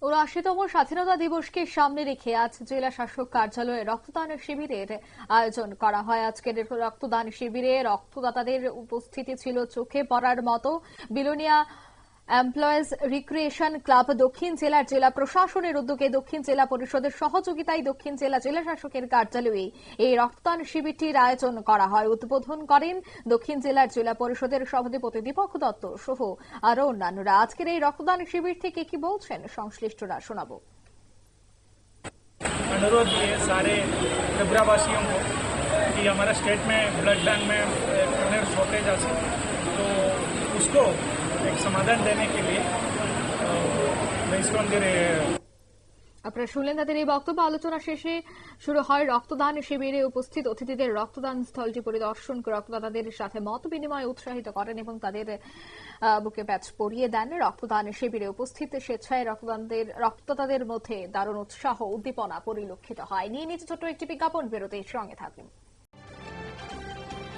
৭৯তম স্বাধীনতা দিবসকে সামনে রেখে আজ জেলা শাসক কার্যালয়ে রক্তদান শিবিরের আয়োজন করা হয়। আজকের রক্তদান শিবিরে রক্তদাতাদের উপস্থিতি ছিল চোখে পড়ার মতো। বিলোনিয়া এমপ্লয়িজ রিক্রিয়েশন ক্লাব দক্ষিণ জেলার জেলা প্রশাসনের উদ্যোগে দক্ষিণ জেলা পরিষদের সহযোগিতায় দক্ষিণ জেলা শাসকের কার্যালয়ে এই রক্তদান শিবিরটির আয়োজন করা হয়। উদ্বোধন করেন দক্ষিণ জেলার জেলা পরিষদের সভাধিপতি দীপক দত্ত সহ আরও অন্যান্যরা। আজকের এই রক্তদান শিবির থেকে কি বলছেন সংশ্লিষ্টরা শোনাবো। अनुरोध किए सारे त्रिपुरावासियों को कि हमारा स्टेट में ब्लड बैंक में खूनेर शॉर्टेज আছে, तो उसको एक समाधान देने के लिए আপনারা শুনলেন তাদের এই বক্তব্য। আলোচনা শেষে শুরু হয় রক্তদান শিবিরে উপস্থিত অতিথিদের রক্তদান স্থলটি পরিদর্শন করে রক্তদাতাদের সাথে মত বিনিময় উৎসাহিত করেন এবং তাদের বুকে প্যাচ পরিয়ে দেন। রক্তদান শিবিরে উপস্থিত স্বেচ্ছায় রক্তদাতাদের মধ্যে দারুণ উৎসাহ উদ্দীপনা পরিলক্ষিত হয়। নিয়ে নিচে ছোট্ট একটি বিজ্ঞাপন, বিরতির সঙ্গে থাকুন।